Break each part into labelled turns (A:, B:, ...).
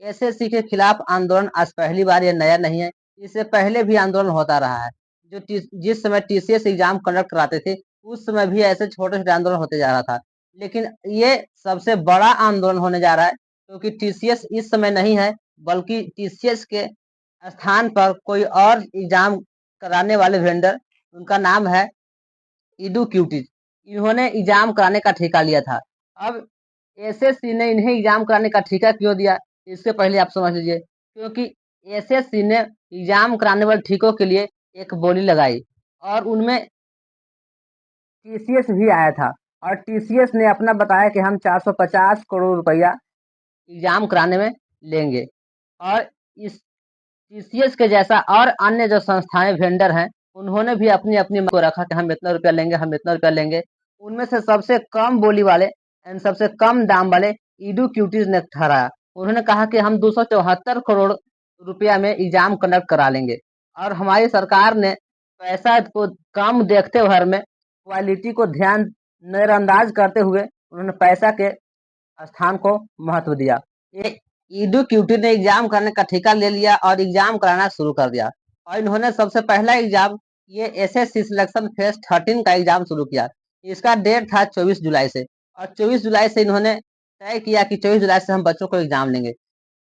A: SSC के खिलाफ आंदोलन आज पहली बार, ये नया नहीं है, इससे पहले भी आंदोलन होता रहा है। जिस समय टीसीएस एग्जाम कंडक्ट कराते थे, उस समय भी ऐसे छोटे छोटे आंदोलन होते जा रहा था। लेकिन ये सबसे बड़ा आंदोलन होने जा रहा है, क्योंकि टीसीएस इस समय नहीं है, बल्कि टीसीएस के स्थान पर कोई और एग्जाम कराने वाले वेंडर, उनका नाम है इडुक्यूटीज, इन्होंने एग्जाम कराने का ठेका लिया था। अब एसएससी ने इन्हें एग्जाम कराने का ठेका क्यों दिया, इससे पहले आप समझ लीजिए। क्योंकि एसएससी ने एग्जाम कराने वाले ठेकों के लिए एक बोली लगाई, और उनमें टीसीएस भी आया था। और टीसीएस ने अपना बताया कि हम 450 करोड़ रुपया एग्जाम कराने में लेंगे। और इस टीसीएस के जैसा और अन्य जो संस्थाएं वेंडर हैं, उन्होंने भी अपनी अपनी को रखा कि हम इतना रुपया लेंगे, हम इतना रुपया लेंगे। उनमें से सबसे कम बोली वाले एंड सबसे कम दाम वाले इडुक्यूटीज ने ठहराया। उन्होंने कहा कि हम 274 करोड़ रुपया में एग्जाम कंडक्ट करा लेंगे। और हमारी सरकार ने पैसा को कम देखते हुए में क्वालिटी को ध्यान नजरअंदाज करते हुए उन्होंने पैसा के स्थान को महत्व दिया। ये इडुक्यूटी ने एग्जाम करने का ठेका ले लिया और एग्जाम कराना शुरू कर दिया। और इन्होंने सबसे पहला एग्जाम, ये एसएससी सिलेक्शन फेज 13 का एग्जाम शुरू किया। इसका डेट था 24 जुलाई से, और 24 जुलाई से इन्होंने तय किया कि 24 जुलाई से हम बच्चों को एग्जाम लेंगे।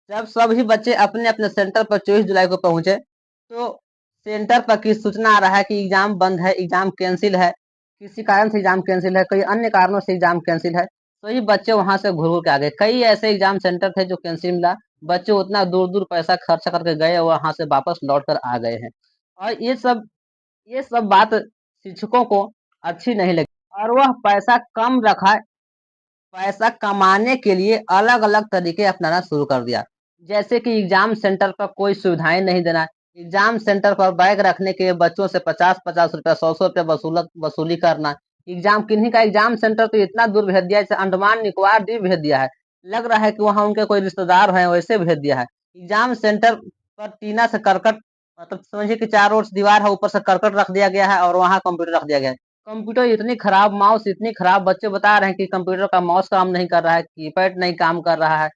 A: जब सभी बच्चे अपने अपने सेंटर पर 24 जुलाई को पहुंचे, तो सेंटर पर की सूचना आ रहा है कि एग्जाम बंद है, एग्जाम कैंसिल है, किसी कारण से एग्जाम कैंसिल है, कई अन्य कारणों से एग्जाम कैंसिल है। तो ये बच्चे वहां से घूर घूर के आ गए। कई ऐसे एग्जाम सेंटर थे जो कैंसिल मिला, बच्चे उतना दूर दूर पैसा खर्च करके गए, वहां से वापस लौट कर आ गए हैं। और ये सब बात शिक्षकों को अच्छी नहीं लगी, और वह पैसा कम रखा, पैसा कमाने के लिए अलग अलग तरीके अपनाना शुरू कर दिया। जैसे कि एग्जाम सेंटर पर कोई सुविधाएं नहीं देना, एग्जाम सेंटर पर बैग रखने के बच्चों से 50-50 रुपया, 100-100 रुपया वसूली करना। एग्जाम किन्हीं का एग्जाम सेंटर तो इतना दूर भेज दिया, जैसे अंडमान निकोबार द्वीप भेज दिया है, लग रहा है कि वहां उनके कोई रिश्तेदार हैं, वैसे भेज दिया है। एग्जाम सेंटर पर टीना से करकट, मतलब समझिए कि चारों ओर से दीवार है, ऊपर से करकट रख दिया गया है, और वहां कंप्यूटर रख दिया गया है। कंप्यूटर इतनी खराब, माउस इतनी खराब, बच्चे बता रहे हैं कि कंप्यूटर का माउस काम नहीं कर रहा है, कीपैड नहीं काम कर रहा है।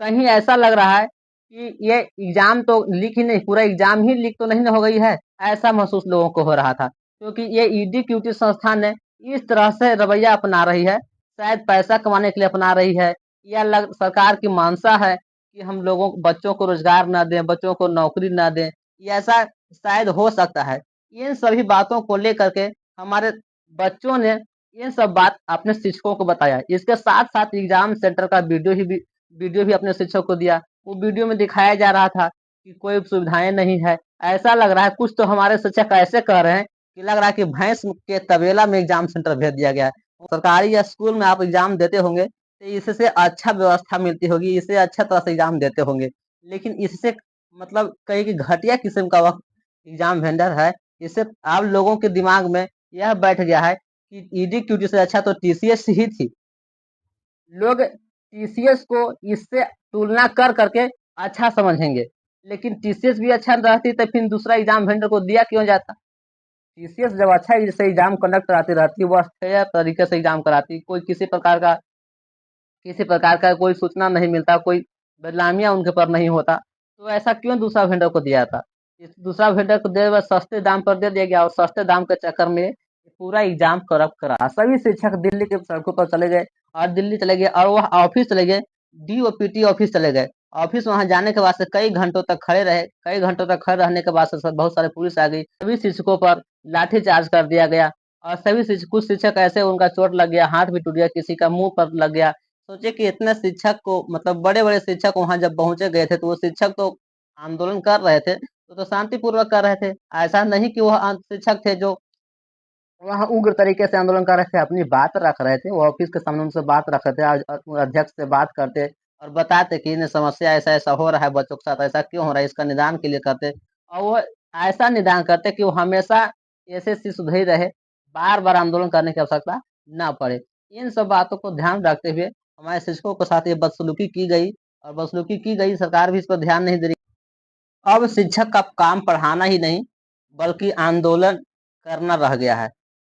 A: कहीं ऐसा लग रहा है कि ये एग्जाम तो लीक ही नहीं, पूरा एग्जाम ही लीक तो नहीं हो गई है, ऐसा महसूस लोगों को हो रहा था। क्योंकि ये इडुक्यूटी संस्थान ने इस तरह से रवैया अपना रही है, शायद पैसा कमाने के लिए अपना रही है, या सरकार की मंशा है कि हम लोगों बच्चों को रोजगार न दें, बच्चों को नौकरी न दें, ये ऐसा शायद हो सकता है। इन सभी बातों को लेकर के हमारे बच्चों ने इन सब बात अपने शिक्षकों को बताया। इसके साथ साथ एग्जाम सेंटर का वीडियो भी अपने शिक्षक को दिया। वो वीडियो में दिखाया जा रहा था कि कोई सुविधाएं नहीं है। ऐसा लग रहा है, कुछ तो हमारे शिक्षक ऐसे कह रहे हैं कि लग रहा है कि भैंस के तबेला में एग्जाम सेंटर भेज दिया गया है। सरकारी या स्कूल में आप एग्जाम देते होंगे तो इससे अच्छा व्यवस्था मिलती होगी, इससे अच्छा तरह से एग्जाम देते होंगे, लेकिन इससे मतलब कहीं की घटिया किस्म का वह एग्जाम वेंडर है। इससे आप लोगों के दिमाग में यह बैठ गया है कि ईडी से अच्छा तो टीसीएस ही थी। लोग टीसीएस को इससे तुलना कर करके अच्छा समझेंगे, लेकिन टीसीएस भी अच्छा रहती तो फिर दूसरा एग्जाम वेंडर को दिया क्यों जाता। टीसीएस जब अच्छा से एग्जाम कंडक्ट कराती रहती, वह फेयर तरीके से एग्जाम कराती, कोई किसी प्रकार का कोई सूचना नहीं मिलता, कोई बदनामियां उनके पर नहीं होता, तो ऐसा क्यों दूसरा वेंडर को दिया था। इस दूसरा वेंडर को दे सस्ते दाम पर दे दिया गया, और सस्ते दाम के चक्कर में पूरा एग्जाम करप्ट करा। सभी शिक्षक दिल्ली के सड़कों पर चले गए, और दिल्ली चले गए, और वह ऑफिस चले गए, डीओपीटी ऑफिस चले गए। ऑफिस वहां जाने के बाद से कई घंटों तक खड़े रहे, कई घंटों तक खड़े रहने के बाद से बहुत सारे पुलिस आ गई, सभी शिक्षकों पर लाठी चार्ज कर दिया गया। और कुछ शिक्षक ऐसे उनका चोट लग गया, हाथ भी टूट गया, किसी का मुंह पर लग गया। सोचे कि इतने शिक्षक को, मतलब बड़े बड़े शिक्षक वहां जब पहुंचे गए थे, तो वो शिक्षक तो आंदोलन कर रहे थे, तो शांतिपूर्वक कर रहे थे। ऐसा नहीं कि वह शिक्षक थे जो वहाँ उग्र तरीके से आंदोलन कर रहे थे, अपनी बात रख रहे थे। वो ऑफिस के सामने उनसे बात रख रहे थे, अध्यक्ष से बात करते और बताते कि इन्हें समस्या ऐसा ऐसा हो रहा है, बच्चों के साथ ऐसा क्यों हो रहा है, इसका निदान के लिए करते। और वो ऐसा निदान करते कि वो हमेशा एसएससी सुधरी रहे, बार बार आंदोलन करने की आवश्यकता ना पड़े। इन सब बातों को ध्यान रखते हुए हमारे शिक्षकों के साथ ये बदसलूकी की गई, और बदसलूकी की गई, सरकार भी इस पर ध्यान नहीं दे रही। अब शिक्षक का काम पढ़ाना ही नहीं, बल्कि आंदोलन करना रह गया है।